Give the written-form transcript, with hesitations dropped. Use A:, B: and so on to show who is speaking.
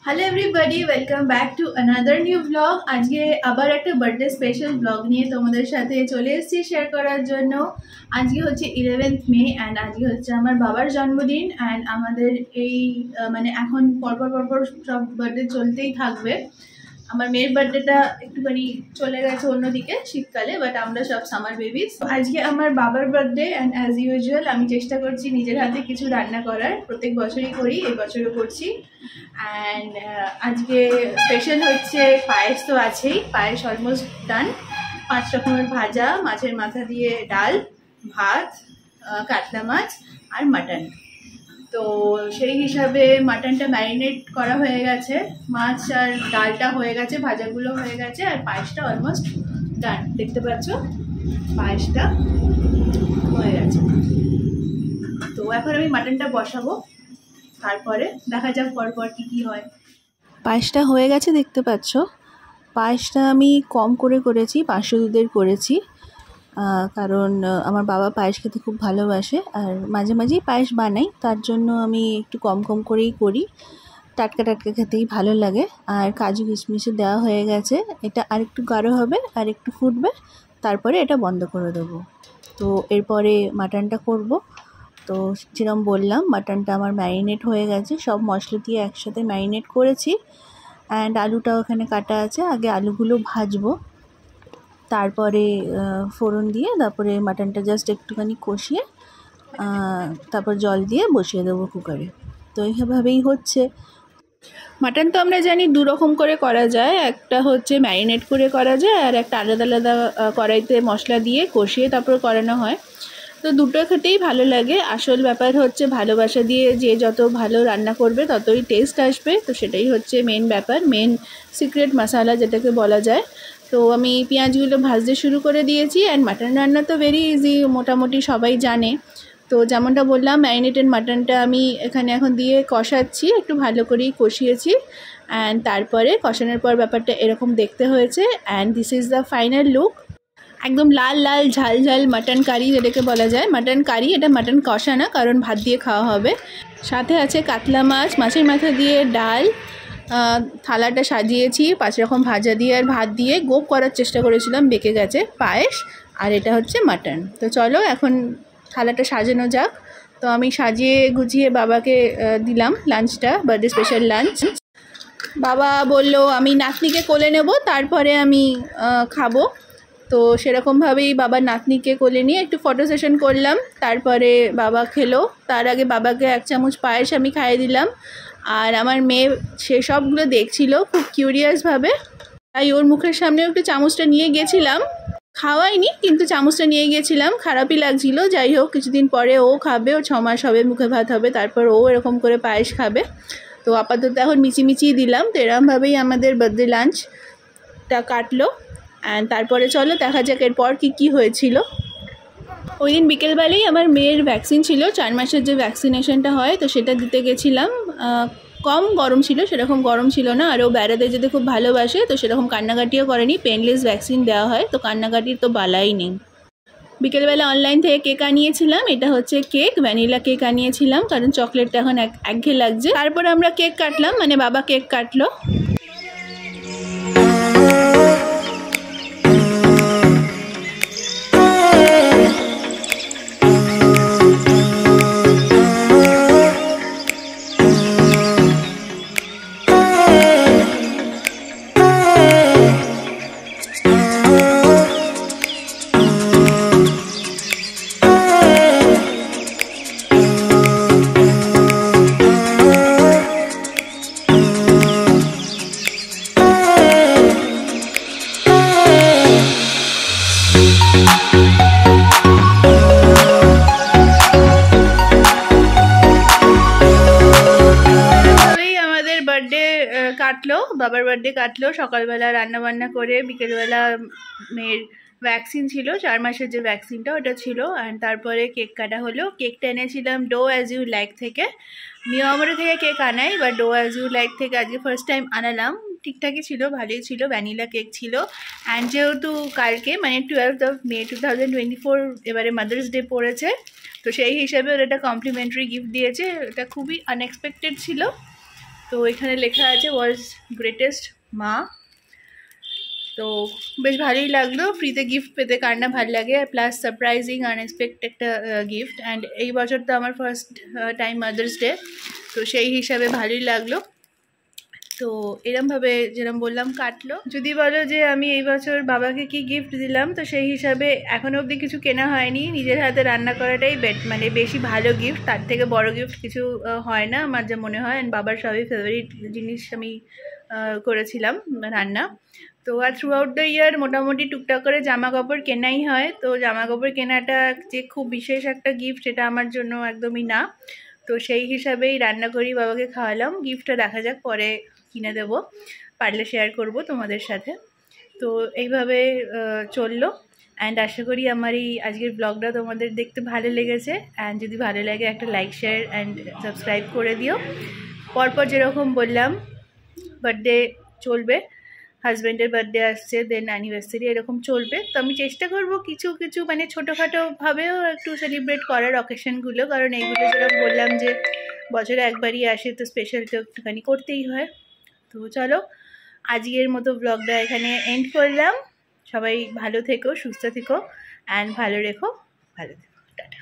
A: Hello everybody, welcome back to another new blog. আজকে আবার একটা বার্থডে স্পেশাল ব্লগ নিয়ে তোমাদের সাথে চলে এসেছি শেয়ার করার জন্য। আজকে হচ্ছে 11th মে অ্যান্ড আজকে হচ্ছে আমার বাবার জন্মদিন। অ্যান্ড আমাদের এই মানে এখন পরপর সব বার্থডে চলতেই থাকবে। আমার মেয়ের বার্থডেটা একটুখানি চলে গেছে অন্যদিকে শীতকালে, বাট আমরা সব সামার বেবিস। আজকে আমার বাবার বার্থডে অ্যান্ড অ্যাজ ইউজুয়াল আমি চেষ্টা করছি নিজের হাতে কিছু রান্না করার। প্রত্যেক বছরই করি, এই বছরও করছি। অ্যান্ড আজকে স্পেশাল হচ্ছে পায়েস, তো আছেই, পায়েস অলমোস্ট ডান। 5 রকমের ভাজা, মাছের মাথা দিয়ে ডাল, ভাত, কাতলা মাছ আর মাটন। তো সেই হিসাবে মাটনটা ম্যারিনেট করা হয়ে গেছে, মাছ আর ডালটা হয়ে গেছে, ভাজাগুলো হয়ে গেছে, আর পায়েসটা অলমোস্ট ডান। দেখতে পাচ্ছ পায়েসটা হয়ে গেছে। তো এখন আমি মাটনটা বসাবো, তারপরে দেখা যাক পরপর কী হয়। পায়েসটা হয়ে গেছে দেখতে পাচ্ছ। পায়েসটা আমি কম করে করেছি, 500 দুধের করেছি, কারণ আমার বাবা পায়েস খেতে খুব ভালোবাসে আর মাঝে মাঝেই পায়েস বানাই, তার জন্য আমি একটু কম করেই করি। টাটকা খেতেই ভালো লাগে। আর কাজু কিশমিশে দেওয়া হয়ে গেছে, এটা আর একটু গাঢ় হবে আর একটু ফুটবে, তারপরে এটা বন্ধ করে দেবো। তো এরপরে মাটনটা করব। তো যেরকম বললাম, মাটনটা আমার ম্যারিনেট হয়ে গেছে, সব মশলা দিয়ে একসাথে ম্যারিনেট করেছি। অ্যান্ড আলুটাও এখানে কাটা আছে, আগে আলুগুলো ভাজবো, তারপরে ফোড়ন দিয়ে তারপরে মাটনটা জাস্ট একটুখানি কষিয়ে তারপর জল দিয়ে বসিয়ে দেবো কুকারে। তো এইভাবেই হচ্ছে। মাটন তো আমরা জানি 2 রকম করে করা যায়, একটা হচ্ছে ম্যারিনেট করে করা যায়, আর একটা আলাদা আলাদা কড়াইতে মশলা দিয়ে কষিয়ে তারপর করানো হয়। তো দুটো খেতেই ভালো লাগে। আসল ব্যাপার হচ্ছে ভালোবাসা দিয়ে যে যত ভালো রান্না করবে ততই টেস্ট আসবে। তো সেটাই হচ্ছে মেন ব্যাপার, মেন সিক্রেট মশলা যেটাকে বলা যায়। তো আমি পেঁয়াজগুলো ভাজতে শুরু করে দিয়েছি। অ্যান্ড মাটন রান্না তো ভেরি ইজি, মোটামুটি সবাই জানে। তো যেমনটা বললাম, ম্যারিনেটেড মাটনটা আমি এখানে এখন দিয়ে কষাচ্ছি, একটু ভালো করেই কষিয়েছি। অ্যান্ড তারপরে কষানোর পর ব্যাপারটা এরকম দেখতে হয়েছে। And this is the final look. একদম লাল লাল ঝাল ঝাল মাটন কারি যেটাকে বলা যায়, মাটন কারি। এটা মাটন কষা না, কারণ ভাত দিয়ে খাওয়া হবে। সাথে আছে কাতলা মাছ, মাছের মাথা দিয়ে ডাল। থালাটা সাজিয়েছি 5 রকম ভাজা দিয়ে আর ভাত দিয়ে। গোপ করার চেষ্টা করেছিলাম, বেঁকে গেছে। পায়েস, আর এটা হচ্ছে মাটন। তো চলো এখন থালাটা সাজানো যাক। তো আমি সাজিয়ে গুছিয়ে বাবাকে দিলাম লাঞ্চটা, বার্থডে স্পেশাল লাঞ্চ। বাবা বলল আমি নাতনিকে কোলে নেব, তারপরে আমি খাবো। তো সেরকমভাবেই বাবার নাতনিকে কোলে নিয়ে একটু ফটো সেশন করলাম, তারপরে বাবা খেলো। তার আগে বাবাকে 1 চামচ পায়েস আমি খাইয়ে দিলাম। আর আমার মেয়ে সেসবগুলো দেখছিল খুব কিউরিয়াসভাবে, তাই ওর মুখের সামনেও একটু চামচটা নিয়ে গেছিলাম। খাওয়াইনি, কিন্তু চামচটা নিয়ে গেছিলাম, খারাপই লাগছিল। যাই হোক, কিছুদিন পরে ও খাবে, ও 6 মাস হবে, মুখে ভাত হবে, তারপর ও এরকম করে পায়েস খাবে। তো আপাতত এখন মিচিমিচিই দিলাম। তো এরকমভাবেই আমাদের বার্থডে লাঞ্চটা কাটলো। অ্যান্ড তারপরে চলো দেখা যাক এরপর কী হয়েছিল। ওই দিন বিকেলবেলায় আমার মেয়ের ভ্যাকসিন ছিল, 4 মাসের যে ভ্যাকসিনেশনটা হয়, তো সেটা দিতে গেছিলাম। কম গরম ছিল, সেরকম গরম ছিল না। আর ও বেড়াতে যেতে খুব ভালোবাসে, তো সেরকম কান্নাকাটিও করেনি। পেনলেস ভ্যাকসিন দেওয়া হয়, তো কান্নাকাটির তো বালাই নেই। বিকেলবেলা অনলাইন থেকে কেক আনিয়েছিলাম, এটা হচ্ছে কেক, ভ্যানিলা কেক আনিয়েছিলাম, কারণ চকলেটটা এখন একঘেয়ে লাগছে। তারপর আমরা কেক কাটলাম, মানে বাবা কেক কাটলো। বাবার বার্থডে কাটলো। সকালবেলা রান্নাবান্না করে, বিকেলবেলা মেয়ের ভ্যাকসিন ছিল, 4 মাসের যে ভ্যাকসিনটা ওটা ছিল। অ্যান্ড তারপরে কেক কাটা হলো। কেকটা এনেছিলাম ডো অ্যাজ ইউ লাইক থেকে, মিয়ামরে থেকে কেক আনাই, বা ডো অ্যাজ ইউ লাইক থেকে আজকে ফার্স্ট টাইম আনালাম। ঠিকঠাকই ছিল, ভালোই ছিল, ভ্যানিলা কেক ছিল। অ্যান্ড যেহেতু কালকে মানে 12th মে 2024 এবারে মাদার্স ডে পড়েছে, তো সেই হিসাবে ওরা একটা কমপ্লিমেন্টারি গিফট দিয়েছে। এটা খুবই আনএক্সপেক্টেড ছিল। তো তো এখানে লেখা আছে ওয়ার্ল্ডস গ্রেটেস্ট মা। তো বেশ ভালোই লাগলো, ফ্রিতে গিফট পেতে কার না ভালো লাগে, প্লাস সারপ্রাইজিং আনএক্সপেক্টেড একটা গিফট। অ্যান্ড এই বছর তো আমার ফার্স্ট টাইম মাদার্স ডে, তো সেই হিসাবে ভালোই লাগলো। তো এরমভাবে যেরকম বললাম কাটলো। যদি বলো যে আমি এই বছর বাবাকে কি গিফট দিলাম, তো সেই হিসাবে এখনও অবধি কিছু কেনা হয়নি, নিজের হাতে রান্না করাটাই মানে বেশি ভালো গিফট, তার থেকে বড় গিফট কিছু হয় না আমার যা মনে হয়। অ্যান্ড বাবার সবই ফেভারিট জিনিস আমি করেছিলাম রান্না। তো আর থ্রু আউট দ্য ইয়ার মোটামুটি টুকটাক করে জামা কাপড় কেনাই হয়, তো জামা কাপড় কেনাটা যে খুব বিশেষ একটা গিফট সেটা আমার জন্য একদমই না। তো সেই হিসাবেই রান্না করি, বাবাকে খাওয়ালাম, গিফটটা দেখা যাক পরে কিনে দেবো, পারলে শেয়ার করব তোমাদের সাথে। তো এইভাবে চললো। অ্যান্ড আশা করি আমার এই আজকের ব্লগটা তোমাদের দেখতে ভালো লেগেছে। অ্যান্ড যদি ভালো লাগে একটা লাইক শেয়ার অ্যান্ড সাবস্ক্রাইব করে দিও। পরপর যেরকম বললাম বার্থডে চলবে, হাজব্যান্ডের বার্থডে আসছে, দেন অ্যানিভার্সারি, এরকম চলবে। তো আমি চেষ্টা করব কিছু কিছু মানে ছোটোখাটোভাবেও একটু সেলিব্রেট করার অকেশনগুলো, কারণ এইগুলো যেরকম বললাম যে বছরে একবারই আসে, তো স্পেশাল তো একটুখানি করতেই হয়। তো চলো আজকের মতো ব্লগটা এখানে এন্ড করলাম। সবাই ভালো থেকো, সুস্থ থেকো, অ্যান্ড ভালো থেকো। টাটা।